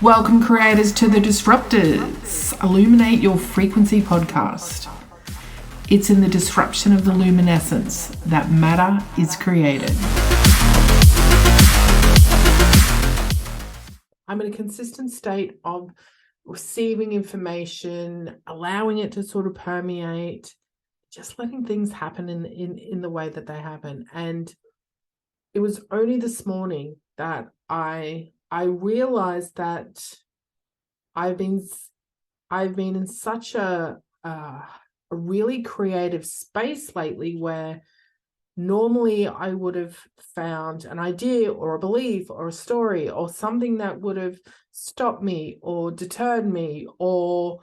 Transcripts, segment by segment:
Welcome, creators, to The Disruptors, Illuminate Your Frequency podcast. It's in the disruption of the luminescence that matter is created. I'm in a consistent state of receiving information, allowing it to sort of permeate, just letting things happen in the way that they happen. And it was only this morning that I realized that I've been in such a really creative space lately, where normally I would have found an idea or a belief or a story or something that would have stopped me or deterred me or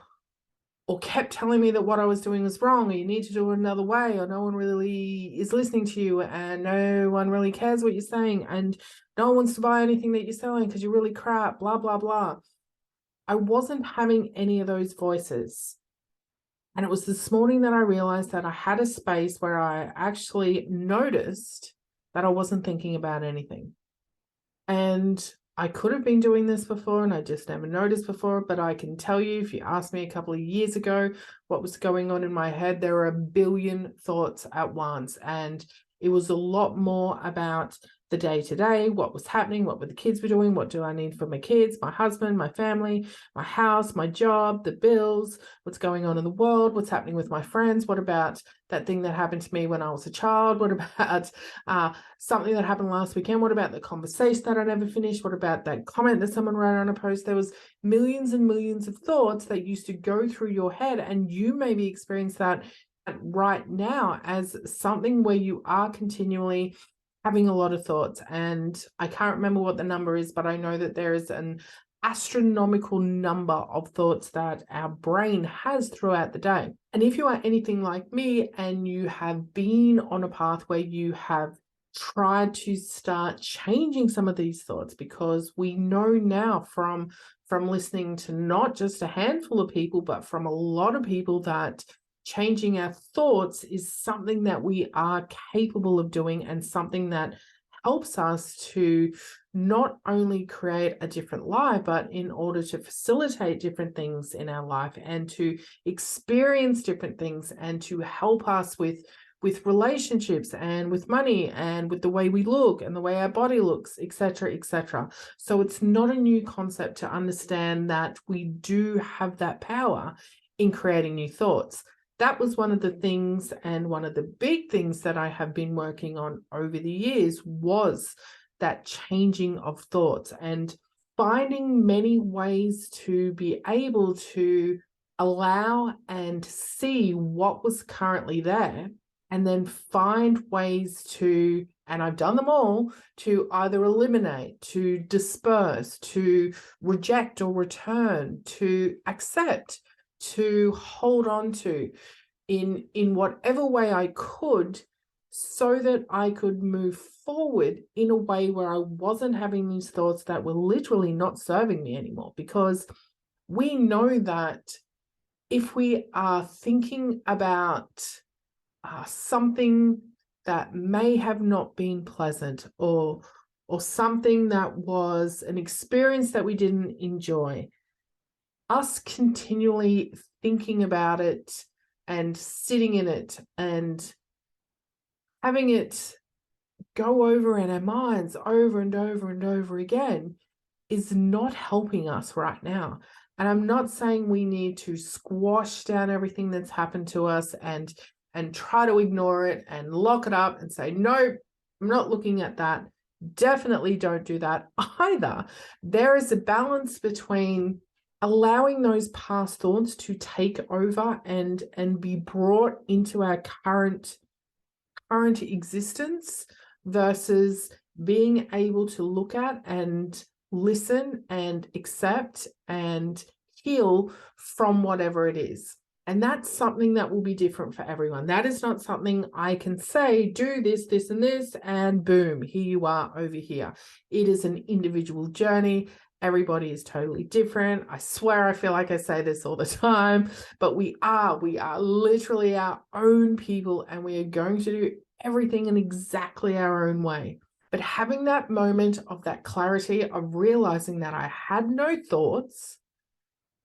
kept telling me that what I was doing was wrong, or you need to do it another way, or no one really is listening to you, and no one really cares what you're saying, and no one wants to buy anything that you're selling because you're really crap, blah, blah, blah. I wasn't having any of those voices. And it was this morning that I realized that I had a space where I actually noticed that I wasn't thinking about anything. And I could have been doing this before and I just never noticed before, but I can tell you, if you asked me a couple of years ago what was going on in my head, there were a billion thoughts at once. And it was a lot more about the day-to-day, what was happening, what were the kids were doing, what do I need for my kids, my husband, my family, my house, my job, the bills, what's going on in the world, what's happening with my friends, what about that thing that happened to me when I was a child, what about something that happened last weekend, what about the conversation that I never finished, what about that comment that someone wrote on a post. There was millions and millions of thoughts that used to go through your head, and you maybe experience that right now as something where you are continually having a lot of thoughts. And I can't remember what the number is, but I know that there is an astronomical number of thoughts that our brain has throughout the day. And if you are anything like me and you have been on a path where you have tried to start changing some of these thoughts, because we know now from listening to not just a handful of people, but from a lot of people, that changing our thoughts is something that we are capable of doing, and something that helps us to not only create a different life, but in order to facilitate different things in our life and to experience different things and to help us with relationships and with money and with the way we look and the way our body looks, etc., etc. So it's not a new concept to understand that we do have that power in creating new thoughts. That was one of the things, and one of the big things that I have been working on over the years, was that changing of thoughts and finding many ways to be able to allow and see what was currently there, and then find ways to, and I've done them all, to either eliminate, to disperse, to reject or return, to accept, to hold on to in whatever way I could, so that I could move forward in a way where I wasn't having these thoughts that were literally not serving me anymore. Because we know that if we are thinking about something that may have not been pleasant, or something that was an experience that we didn't enjoy, us continually thinking about it and sitting in it and having it go over in our minds over and over and over again is not helping us right now. And I'm not saying we need to squash down everything that's happened to us and try to ignore it and lock it up and say, no, I'm not looking at that. Definitely don't do that either. There is a balance between allowing those past thoughts to take over and be brought into our current existence, versus being able to look at and listen and accept and heal from whatever it is. And that's something that will be different for everyone. That is not something I can say, do this, this, and this, and boom, here you are over here. It is an individual journey. Everybody is totally different. I swear I feel like I say this all the time, but we are literally our own people, and we are going to do everything in exactly our own way. But having that moment of that clarity of realizing that I had no thoughts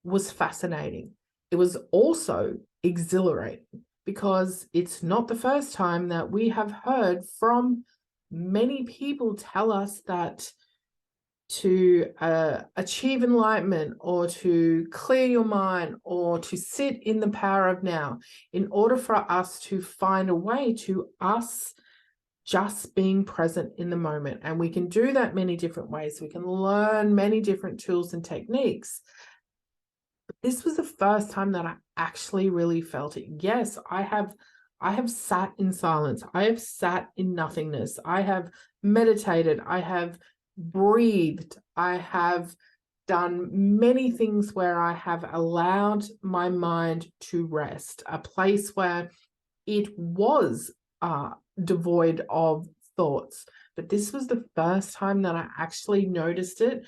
was fascinating. It was also exhilarating, because it's not the first time that we have heard from many people tell us that to achieve enlightenment, or to clear your mind, or to sit in the power of now, in order for us to find a way to us just being present in the moment. And we can do that many different ways. We can learn many different tools and techniques. But this was the first time that I actually really felt it. Yes, I have sat in silence. I have sat in nothingness. I have meditated. I have breathed. I have done many things where I have allowed my mind to rest, a place where it was devoid of thoughts. But this was the first time that I actually noticed it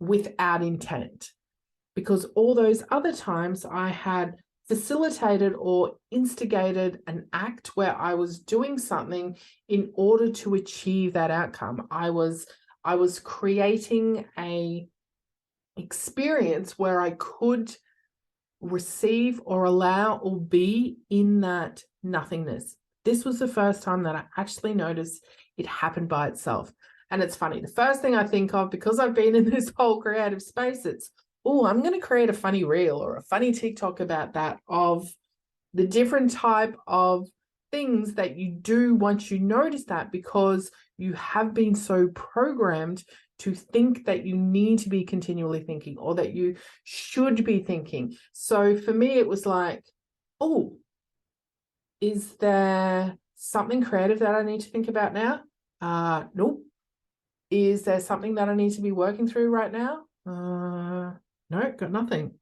without intent, because all those other times I had facilitated or instigated an act where I was doing something in order to achieve that outcome. I was creating a experience where I could receive or allow or be in that nothingness. This was the first time that I actually noticed it happened by itself. And it's funny, the first thing I think of, because I've been in this whole creative space, it's, oh, I'm going to create a funny reel or a funny TikTok about that, of the different type of things that you do once you notice that, because you have been so programmed to think that you need to be continually thinking, or that you should be thinking. So for me, it was like, oh, is there something creative that I need to think about now? Nope. Is there something that I need to be working through right now? No, got nothing.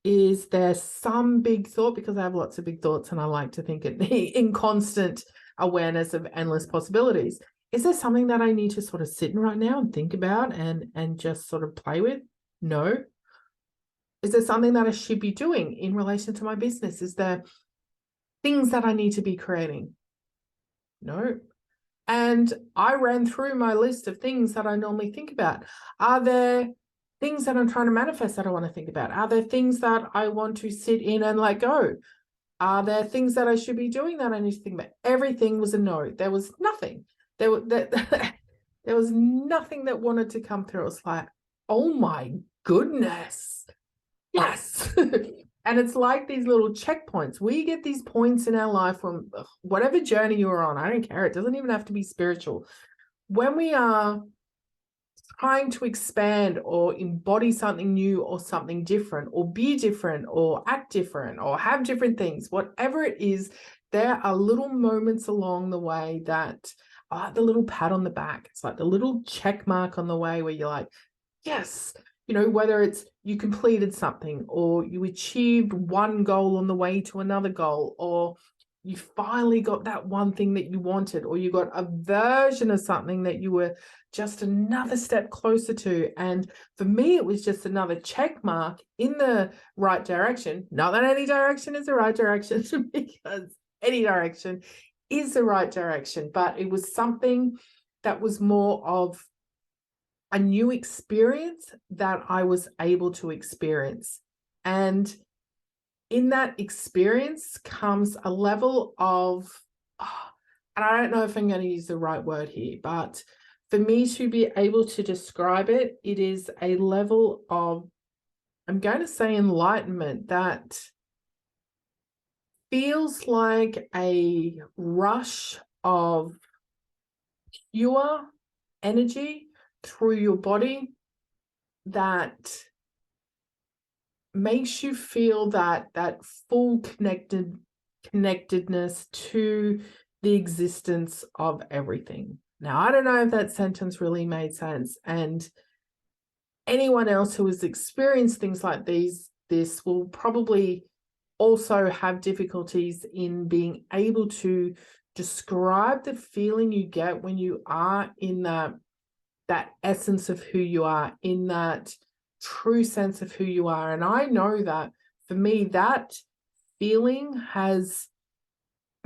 Is there some big thought? Because I have lots of big thoughts and I like to think it in constant awareness of endless possibilities. Is there something that I need to sort of sit in right now and think about and just sort of play with? No. Is there something that I should be doing in relation to my business? Is there things that I need to be creating? No. And I ran through my list of things that I normally think about. Are there things that I'm trying to manifest that I want to think about? Are there things that I want to sit in and let go? Are there things that I should be doing that I need to think about? Everything was a no. There was nothing. There was nothing that wanted to come through. It was like, oh my goodness. Yes. And it's like these little checkpoints. We get these points in our life from whatever journey you're on. I don't care. It doesn't even have to be spiritual. When we are trying to expand or embody something new or something different, or be different or act different or have different things, whatever it is, there are little moments along the way that are like the little pat on the back. It's like the little check mark on the way where you're like, yes. You know, whether it's you completed something, or you achieved one goal on the way to another goal, or you finally got that one thing that you wanted, or you got a version of something that you were just another step closer to. And for me, it was just another check mark in the right direction. Not that any direction is the right direction, because any direction is the right direction, but it was something that was more of a new experience that I was able to experience. And in that experience comes a level of, and I don't know if I'm going to use the right word here, but for me to be able to describe it, it is a level of, I'm going to say, enlightenment that feels like a rush of pure energy through your body that makes you feel that full connectedness to the existence of everything. Now, I don't know if that sentence really made sense, and anyone else who has experienced things like this will probably also have difficulties in being able to describe the feeling you get when you are in that essence of who you are, in that true sense of who you are. And I know that for me, that feeling has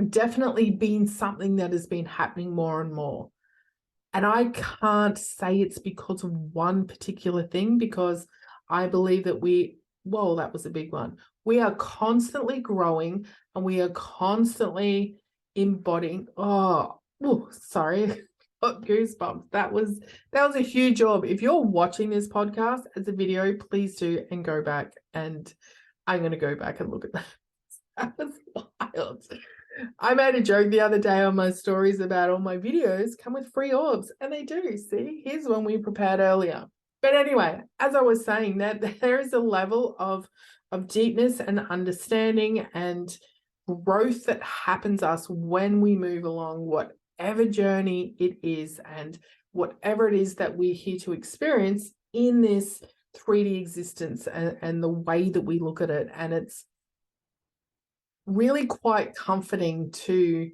definitely been something that has been happening more and more. And I can't say it's because of one particular thing, because I believe that whoa, that was a big one. We are constantly growing and we are constantly embodying. Sorry. Got goosebumps. That was a huge job. If you're watching this podcast as a video, please do and go back, and I'm going to go back and look at that. That was wild. I made a joke the other day on my stories about all my videos come with free orbs, and they do. See, here's one we prepared earlier. But anyway, as I was saying, that there is a level of deepness and understanding and growth that happens us when we move along whatever journey it is and whatever it is that we're here to experience in this 3D existence, and the way that we look at it. And it's really quite comforting to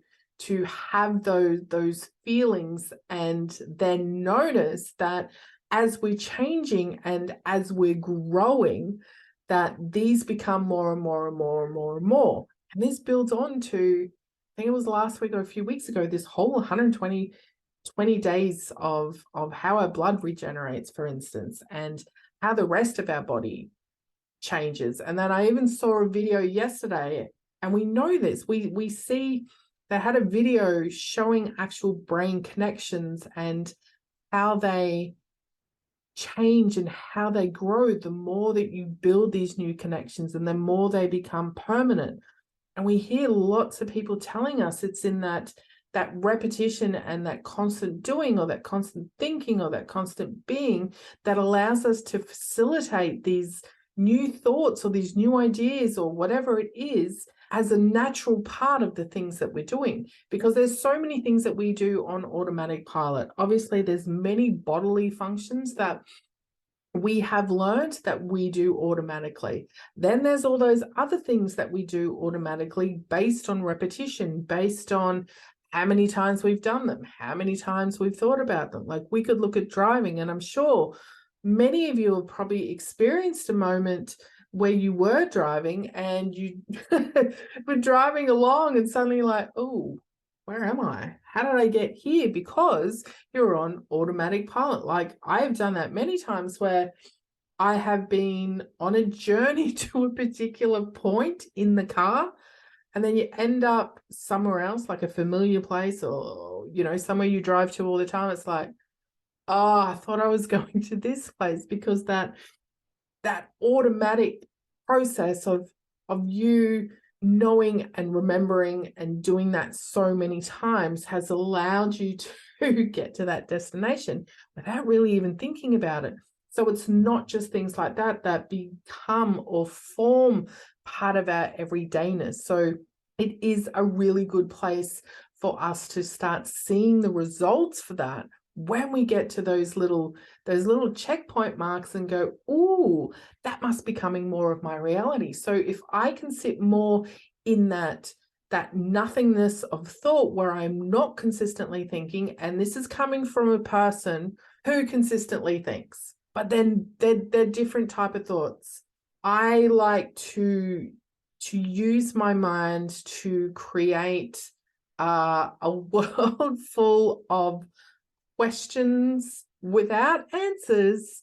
have those feelings, and then notice that as we're changing and as we're growing, that these become more and more and more and more and more. And this builds on to, I think it was last week or a few weeks ago, this whole 120 days of how our blood regenerates, for instance, and how the rest of our body changes. And then I even saw a video yesterday, and we know this, we see they had a video showing actual brain connections and how they change and how they grow the more that you build these new connections, and the more they become permanent. And we hear lots of people telling us it's in that repetition and that constant doing, or that constant thinking, or that constant being, that allows us to facilitate these new thoughts or these new ideas or whatever it is as a natural part of the things that we're doing. Because there's so many things that we do on automatic pilot. Obviously, there's many bodily functions that we have learned that we do automatically. Then there's all those other things that we do automatically based on repetition, based on how many times we've done them, how many times we've thought about them. Like, we could look at driving, and I'm sure many of you have probably experienced a moment where you were driving and you were driving along and suddenly you're like, oh, where am I? How did I get here? Because you're on automatic pilot. Like, I have done that many times where I have been on a journey to a particular point in the car, and then you end up somewhere else, like a familiar place, or, somewhere you drive to all the time. It's like, oh, I thought I was going to this place, because that automatic process of you knowing and remembering and doing that so many times has allowed you to get to that destination without really even thinking about it. So it's not just things like that become or form part of our everydayness. So it is a really good place for us to start seeing the results for that when we get to those little checkpoint marks and go, oh, that must be becoming more of my reality. So if I can sit more in that nothingness of thought where I'm not consistently thinking, and this is coming from a person who consistently thinks, but then they're different type of thoughts. I like to use my mind to create a world full of questions without answers,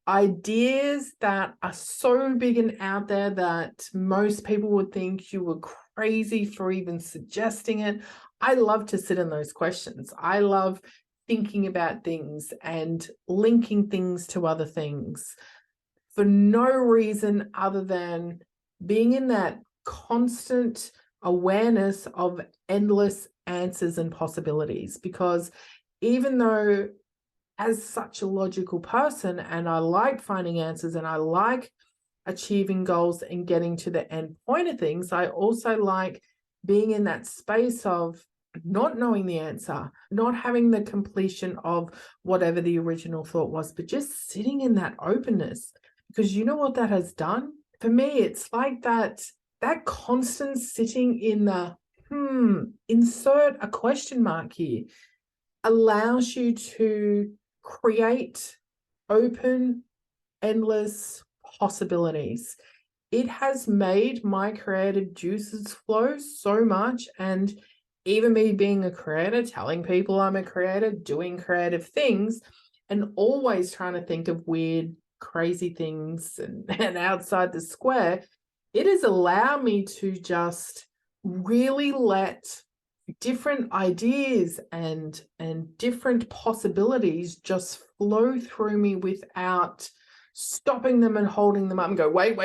ideas that are so big and out there that most people would think you were crazy for even suggesting it. I love to sit in those questions. I love thinking about things and linking things to other things for no reason other than being in that constant awareness of endless answers and possibilities. Because even though, as such a logical person, and I like finding answers and I like achieving goals and getting to the end point of things, I also like being in that space of not knowing the answer, not having the completion of whatever the original thought was, but just sitting in that openness. Because you know what that has done? For me, it's like that constant sitting in the, insert a question mark here, allows you to create open, endless possibilities. It has made my creative juices flow so much, and even me being a creator, telling people I'm a creator, doing creative things, and always trying to think of weird, crazy things and outside the square, it has allowed me to just really let different ideas and different possibilities just flow through me without stopping them and holding them up and go, wait,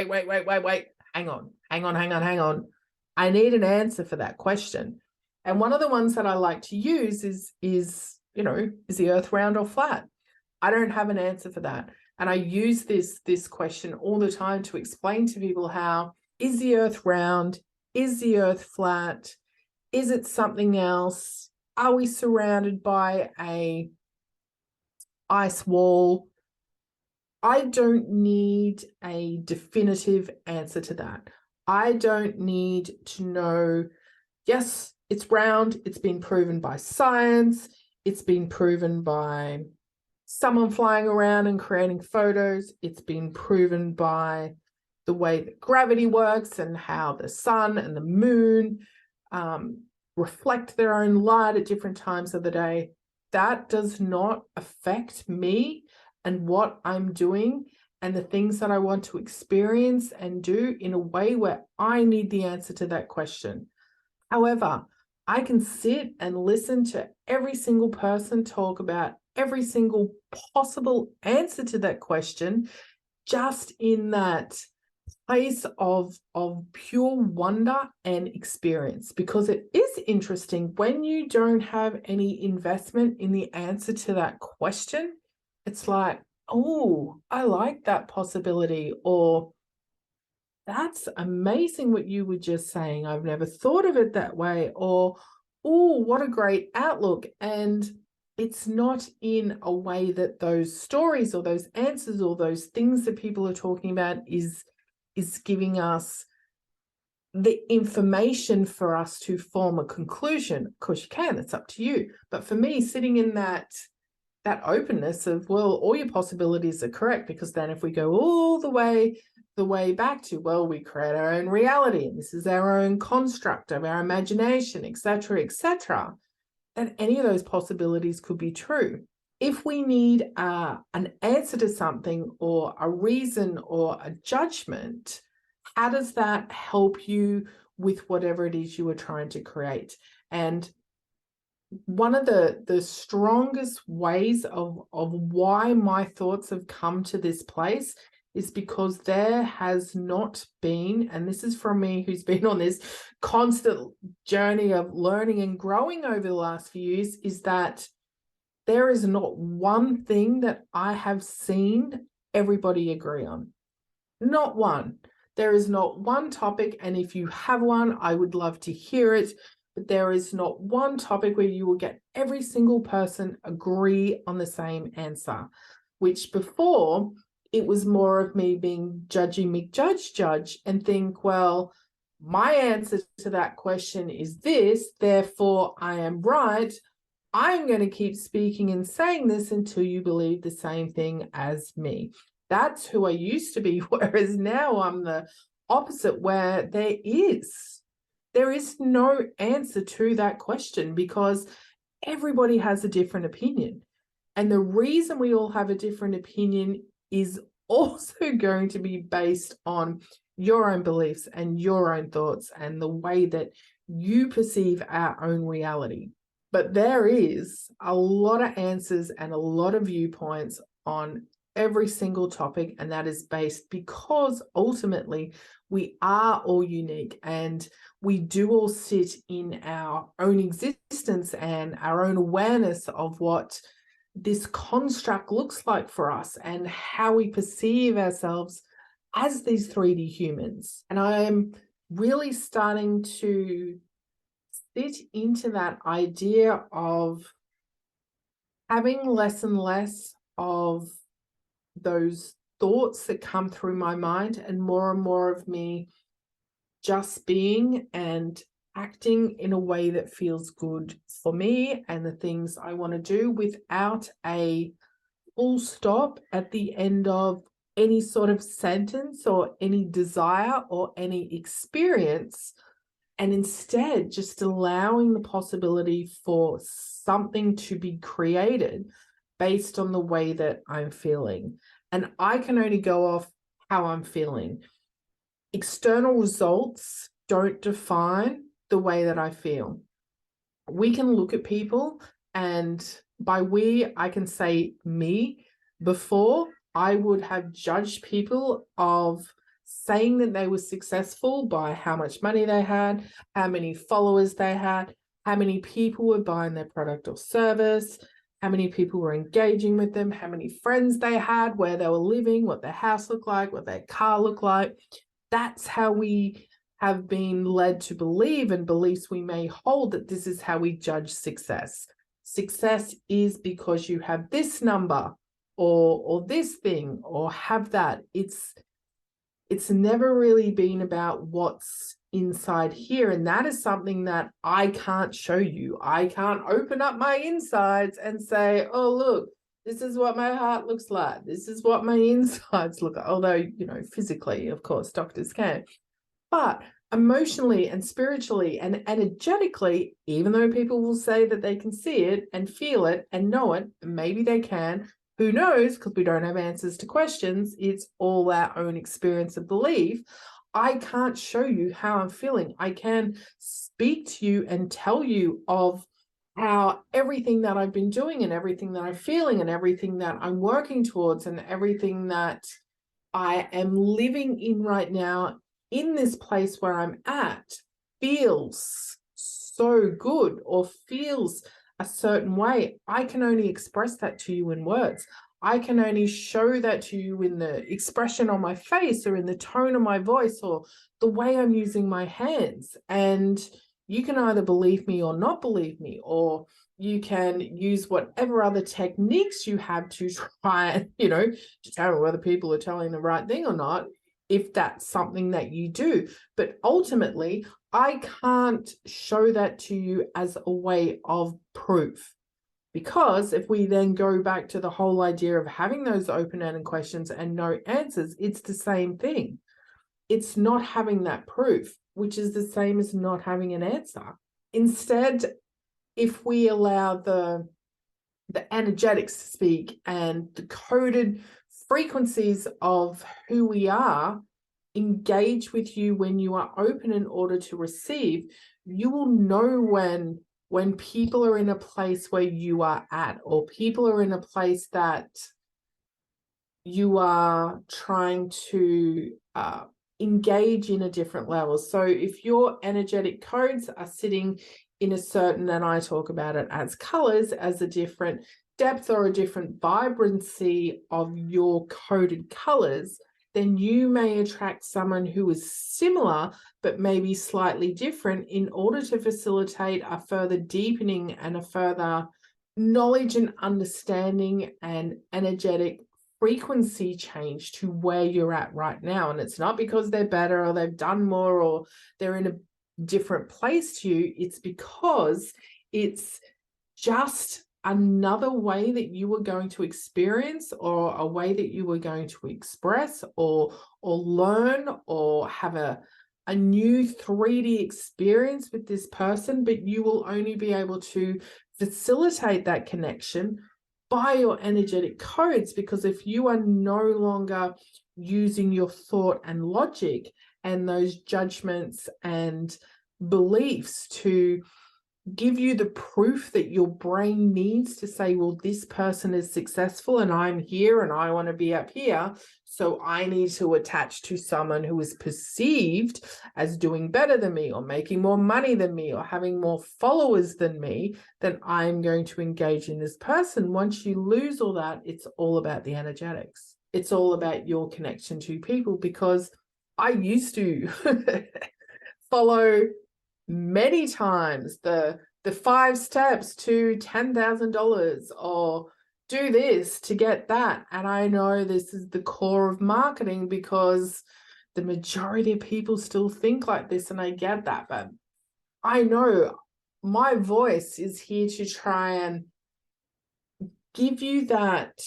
hang on. I need an answer for that question. And one of the ones that I like to use is the earth round or flat? I don't have an answer for that. And I use this question all the time to explain to people how, is the earth round? Is the earth flat? Is it something else? Are we surrounded by a ice wall? I don't need a definitive answer to that. I don't need to know, yes, it's round. It's been proven by science. It's been proven by someone flying around and creating photos. It's been proven by the way that gravity works and how the sun and the moon reflect their own light at different times of the day. That does not affect me and what I'm doing and the things that I want to experience and do in a way where I need the answer to that question. However, I can sit and listen to every single person talk about every single possible answer to that question, just in that place of pure wonder and experience. Because it is interesting when you don't have any investment in the answer to that question. It's like, oh, I like that possibility, or that's amazing what you were just saying. I've never thought of it that way, or, oh, what a great outlook. And it's not in a way that those stories or those answers or those things that people are talking about is giving us the information for us to form a conclusion. Of course you can, it's up to you. But for me, sitting in that openness of, well, all your possibilities are correct, because then if we go all the way back to, well, we create our own reality and this is our own construct of our imagination, etc., then any of those possibilities could be true. If we need an answer to something or a reason or a judgment, how does that help you with whatever it is you are trying to create? And one of the strongest ways of why my thoughts have come to this place is because there has not been, and this is from me who's been on this constant journey of learning and growing over the last few years, is that there is not one thing that I have seen everybody agree on. Not one. There is not one topic, and if you have one, I would love to hear it. But there is not one topic where you will get every single person agree on the same answer, which before it was more of me being judgy McJudge and think, well, my answer to that question is this, therefore I am right. I'm going to keep speaking and saying this until you believe the same thing as me. That's who I used to be, whereas now I'm the opposite, where there is no answer to that question, because everybody has a different opinion. And the reason we all have a different opinion is also going to be based on your own beliefs and your own thoughts and the way that you perceive our own reality. But there is a lot of answers and a lot of viewpoints on every single topic, and that is based because ultimately we are all unique and we do all sit in our own existence and our own awareness of what this construct looks like for us and how we perceive ourselves as these 3D humans. And I'm really starting to sit into that idea of having less and less of those thoughts that come through my mind, and more of me just being and acting in a way that feels good for me and the things I want to do, without a full stop at the end of any sort of sentence or any desire or any experience and instead just allowing the possibility for something to be created based on the way that I'm feeling. And I can only go off how I'm feeling. External results don't define the way that I feel. We can look at people, and by we, I can say me. Before, I would have judged people of saying that they were successful by how much money they had, how many followers they had, how many people were buying their product or service, how many people were engaging with them, how many friends they had, where they were living, what their house looked like, what their car looked like. That's how we have been led to believe, and beliefs we may hold, that this is how we judge success. Success is because you have this number or this thing or have that. It's never really been about what's inside here. And that is something that I can't show you. I can't open up my insides and say, oh, look, this is what my heart looks like. This is what my insides look like. Although, you know, physically, of course, doctors can. But emotionally and spiritually and energetically, even though people will say that they can see it and feel it and know it, maybe they can, who knows, because we don't have answers to questions. It's all our own experience of belief. I can't show you how I'm feeling. I can speak to you and tell you of how everything that I've been doing and everything that I'm feeling and everything that I'm working towards and everything that I am living in right now in this place where I'm at feels so good or feels a certain way. I can only express that to you in words. I can only show that to you in the expression on my face or in the tone of my voice or the way I'm using my hands. And you can either believe me or not believe me, or you can use whatever other techniques you have to try and, you know, determine whether people are telling the right thing or not, if that's something that you do. But ultimately, I can't show that to you as a way of proof. Because if we then go back to the whole idea of having those open-ended questions and no answers, it's the same thing. It's not having that proof, which is the same as not having an answer. Instead, if we allow the energetics to speak and the coded frequencies of who we are engage with you when you are open in order to receive, you will know when people are in a place where you are at, or people are in a place that you are trying to engage in a different level. So if your energetic codes are sitting in a certain, and I talk about it as colors, as a different depth or a different vibrancy of your coded colors, then you may attract someone who is similar but maybe slightly different in order to facilitate a further deepening and a further knowledge and understanding and energetic frequency change to where you're at right now. And it's not because they're better or they've done more or they're in a different place to you. It's because it's just another way that you were going to experience, or a way that you were going to express or learn or have a new 3D experience with this person. But you will only be able to facilitate that connection by your energetic codes, because if you are no longer using your thought and logic and those judgments and beliefs to give you the proof that your brain needs to say, well, this person is successful and I'm here and I want to be up here, so I need to attach to someone who is perceived as doing better than me or making more money than me or having more followers than me, then I'm going to engage in this person. Once you lose all that, it's all about the energetics. It's all about your connection to people, because I used to follow many times the 5 steps to $10,000 or do this to get that. And I know this is the core of marketing, because the majority of people still think like this, and I get that. But I know my voice is here to try and give you that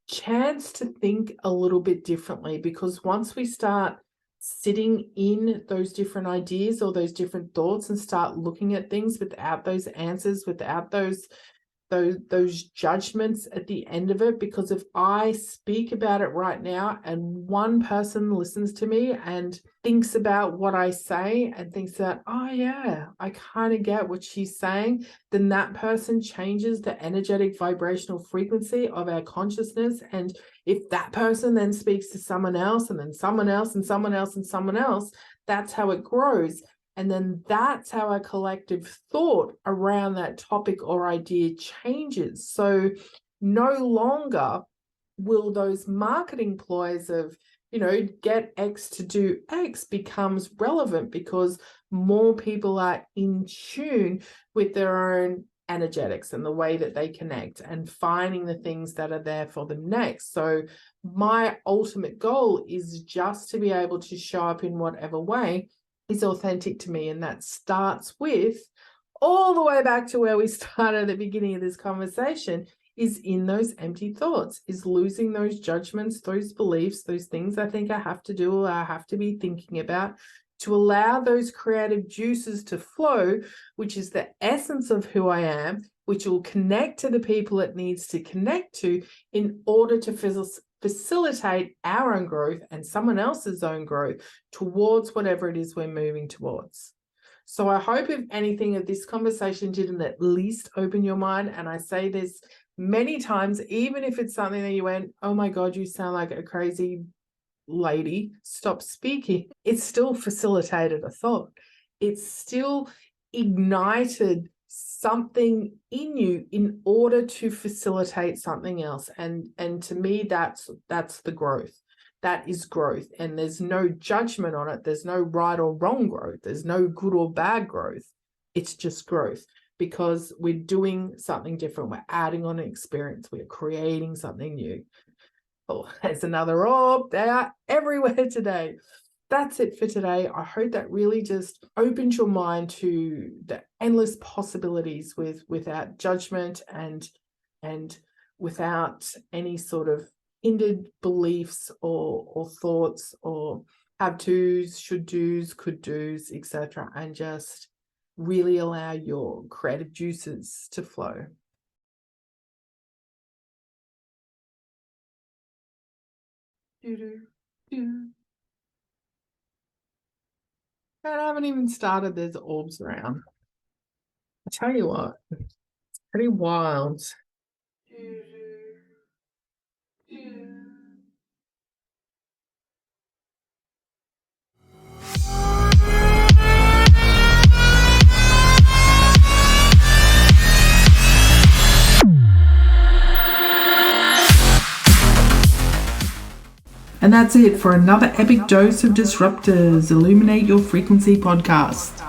chance to think a little bit differently, because once we start sitting in those different ideas or those different thoughts and start looking at things without those answers, without those judgments at the end of it. Because if I speak about it right now and one person listens to me and thinks about what I say and thinks that, oh yeah, I kind of get what she's saying, then that person changes the energetic vibrational frequency of our consciousness. And if that person then speaks to someone else and then someone else and someone else and someone else, that's how it grows. And then that's how our collective thought around that topic or idea changes. So no longer will those marketing ploys of, get X to do X becomes relevant, because more people are in tune with their own energetics and the way that they connect and finding the things that are there for them next. So my ultimate goal is just to be able to show up in whatever way is authentic to me. And that starts with, all the way back to where we started at the beginning of this conversation, is in those empty thoughts, is losing those judgments, those beliefs, those things I think I have to do or I have to be thinking about, to allow those creative juices to flow, which is the essence of who I am, which will connect to the people it needs to connect to in order to facilitate our own growth and someone else's own growth towards whatever it is we're moving towards. So I hope, if anything, of this conversation didn't at least open your mind. And I say this many times, even if it's something that you went, oh my God, you sound like a crazy lady, stop speaking. It still facilitated a thought. It still ignited something in you in order to facilitate something else. And to me, that's the growth. That is growth. And there's no judgment on it. There's no right or wrong growth. There's no good or bad growth. It's just growth, because we're doing something different. We're adding on an experience. We're creating something new. Oh, there's another orb. They are everywhere today. That's it for today. I hope that really just opened your mind to the endless possibilities without judgment and without any sort of hindered beliefs or thoughts or have tos, should do's, could do's, etc. And just really allow your creative juices to flow. I haven't even started. There's orbs around. I tell you what, it's pretty wild. And that's it for another epic dose of Disruptors Illuminate Your Frequency podcast.